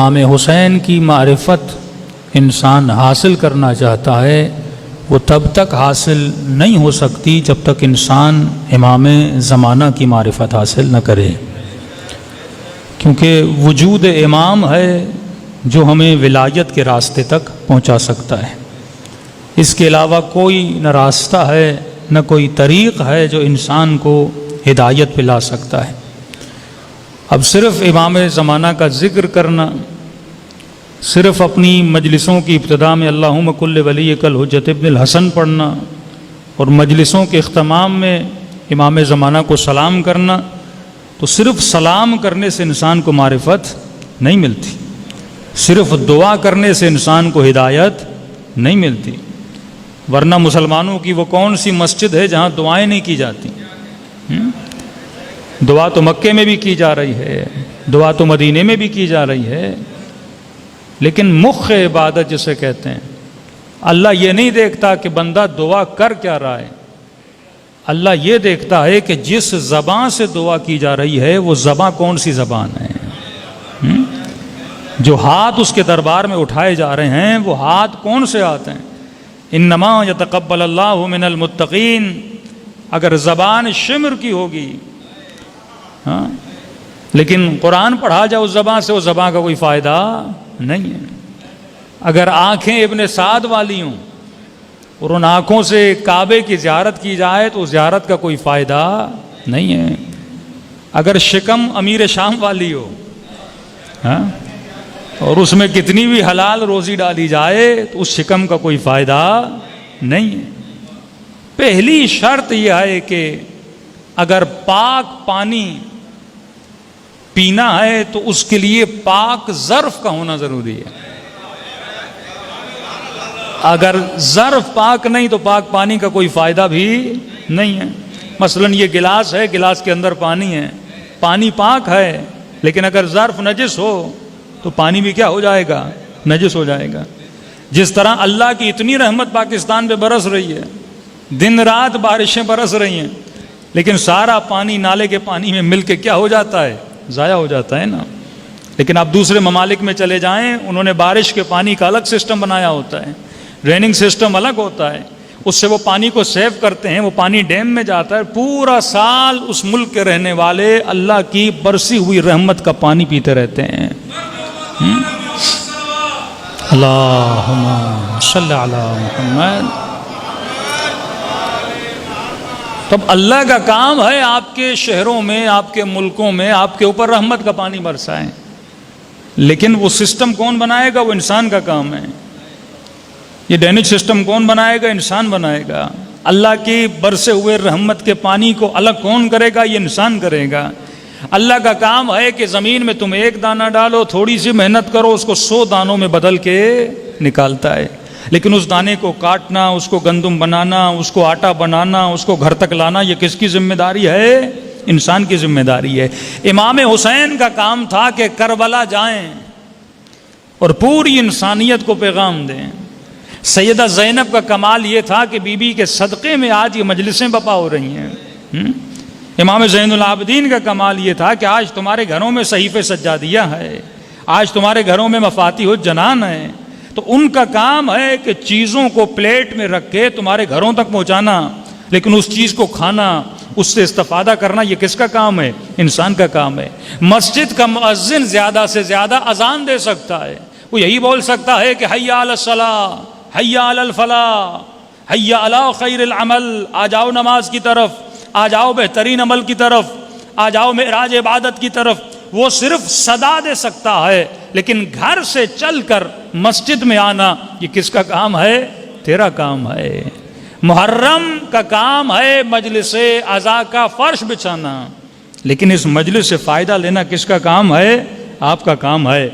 امام حسین کی معرفت انسان حاصل کرنا چاہتا ہے وہ تب تک حاصل نہیں ہو سکتی جب تک انسان امام زمانہ کی معرفت حاصل نہ کرے، کیونکہ وجود امام ہے جو ہمیں ولایت کے راستے تک پہنچا سکتا ہے۔ اس کے علاوہ کوئی نہ راستہ ہے نہ کوئی طریق ہے جو انسان کو ہدایت پہ لا سکتا ہے۔ اب صرف امام زمانہ کا ذکر کرنا، صرف اپنی مجلسوں کی ابتدا میں اللہم کل ولیک الحجۃ ابن الحسن پڑھنا اور مجلسوں کے اختتام میں امام زمانہ کو سلام کرنا، تو صرف سلام کرنے سے انسان کو معرفت نہیں ملتی، صرف دعا کرنے سے انسان کو ہدایت نہیں ملتی، ورنہ مسلمانوں کی وہ کون سی مسجد ہے جہاں دعائیں نہیں کی جاتی؟ دعا تو مکے میں بھی کی جا رہی ہے، دعا تو مدینے میں بھی کی جا رہی ہے، لیکن مخ عبادت جسے کہتے ہیں، اللہ یہ نہیں دیکھتا کہ بندہ دعا کر کیا رہا ہے، اللہ یہ دیکھتا ہے کہ جس زبان سے دعا کی جا رہی ہے وہ زبان کون سی زبان ہے، جو ہاتھ اس کے دربار میں اٹھائے جا رہے ہیں وہ ہاتھ کون سے ہاتھ ہیں؟ انما یتقبل اللہ من المتقین۔ اگر زبان شمر کی ہوگی لیکن قرآن پڑھا جائے اس زبان سے، اس زبان کا کوئی فائدہ نہیں ہے۔ اگر آنکھیں ابن سعد والی ہوں اور ان آنکھوں سے کعبے کی زیارت کی جائے تو اس زیارت کا کوئی فائدہ نہیں ہے۔ اگر شکم امیر شام والی ہو اور اس میں کتنی بھی حلال روزی ڈالی جائے تو اس شکم کا کوئی فائدہ نہیں ہے۔ پہلی شرط یہ ہے کہ اگر پاک پانی پینا ہے تو اس کے لیے پاک ظرف کا ہونا ضروری ہے۔ اگر ظرف پاک نہیں تو پاک پانی کا کوئی فائدہ بھی نہیں ہے۔ مثلا یہ گلاس ہے، گلاس کے اندر پانی ہے، پانی پاک ہے، لیکن اگر ظرف نجس ہو تو پانی بھی کیا ہو جائے گا؟ نجس ہو جائے گا۔ جس طرح اللہ کی اتنی رحمت پاکستان پہ برس رہی ہے، دن رات بارشیں برس رہی ہیں، لیکن سارا پانی نالے کے پانی میں مل کے کیا ہو جاتا ہے؟ ضائع ہو جاتا ہے نا۔ لیکن آپ دوسرے ممالک میں چلے جائیں، انہوں نے بارش کے پانی کا الگ سسٹم بنایا ہوتا ہے، ڈریننگ سسٹم الگ ہوتا ہے، اس سے وہ پانی کو سیو کرتے ہیں، وہ پانی ڈیم میں جاتا ہے، پورا سال اس ملک کے رہنے والے اللہ کی برسی ہوئی رحمت کا پانی پیتے رہتے ہیں۔ اللہم صلی علی محمد۔ تب اللہ کا کام ہے آپ کے شہروں میں، آپ کے ملکوں میں آپ کے اوپر رحمت کا پانی برسائیں، لیکن وہ سسٹم کون بنائے گا؟ وہ انسان کا کام ہے۔ یہ ڈینج سسٹم کون بنائے گا؟ انسان بنائے گا۔ اللہ کی برسے ہوئے رحمت کے پانی کو الگ کون کرے گا؟ یہ انسان کرے گا۔ اللہ کا کام ہے کہ زمین میں تم ایک دانہ ڈالو، تھوڑی سی محنت کرو، اس کو 100 دانوں میں بدل کے نکالتا ہے، لیکن اس دانے کو کاٹنا، اس کو گندم بنانا، اس کو آٹا بنانا، اس کو گھر تک لانا، یہ کس کی ذمہ داری ہے؟ انسان کی ذمہ داری ہے۔ امام حسین کا کام تھا کہ کربلا جائیں اور پوری انسانیت کو پیغام دیں۔ سیدہ زینب کا کمال یہ تھا کہ بی بی کے صدقے میں آج یہ مجلسیں بپا ہو رہی ہیں۔ امام زین العابدین کا کمال یہ تھا کہ آج تمہارے گھروں میں صحیفے سجادیہ ہے، آج تمہارے گھروں میں مفاتیح الجنان ہے۔ تو ان کا کام ہے کہ چیزوں کو پلیٹ میں رکھ کے تمہارے گھروں تک پہنچانا، لیکن اس چیز کو کھانا، اس سے استفادہ کرنا، یہ کس کا کام ہے؟ انسان کا کام ہے۔ مسجد کا مؤذن زیادہ سے زیادہ اذان دے سکتا ہے، وہ یہی بول سکتا ہے کہ حی علی الصلاۃ، حی علی الفلاح، حی علی خیر العمل، آ جاؤ نماز کی طرف، آ جاؤ بہترین عمل کی طرف، آ جاؤ معراج عبادت کی طرف۔ وہ صرف صدا دے سکتا ہے، لیکن گھر سے چل کر مسجد میں آنا یہ کس کا کام ہے؟ تیرا کام ہے۔ محرم کا کام ہے مجلس عزا کا فرش بچھانا، لیکن اس مجلس سے فائدہ لینا کس کا کام ہے؟ آپ کا کام ہے۔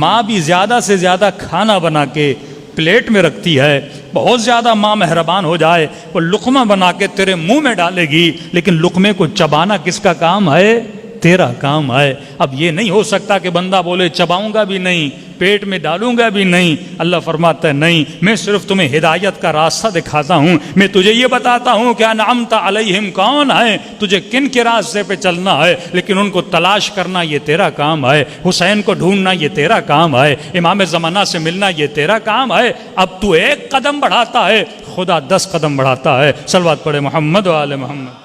ماں بھی زیادہ سے زیادہ کھانا بنا کے پلیٹ میں رکھتی ہے، بہت زیادہ ماں مہربان ہو جائے وہ لقمہ بنا کے تیرے منہ میں ڈالے گی، لیکن لقمے کو چبانا کس کا کام ہے؟ تیرا کام ہے۔ اب یہ نہیں ہو سکتا کہ بندہ بولے چباؤں گا بھی نہیں، پیٹ میں ڈالوں گا بھی نہیں. اللہ فرماتا ہے نہیں, میں صرف تمہیں ہدایت کا راستہ دکھاتا ہوں, میں تجھے یہ بتاتا ہوں کہ انعمت علیہم کون ہے, تجھے کن کے راستے پہ چلنا ہے, لیکن ان کو تلاش کرنا یہ تیرا کام ہے, حسین کو ڈھونڈنا یہ تیرا کام ہے, امام زمانہ سے ملنا یہ تیرا کام ہے. اب تو ایک قدم بڑھاتا ہے, خدا 10 قدم بڑھاتا ہے. صلوات پڑھے محمد و آل محمد.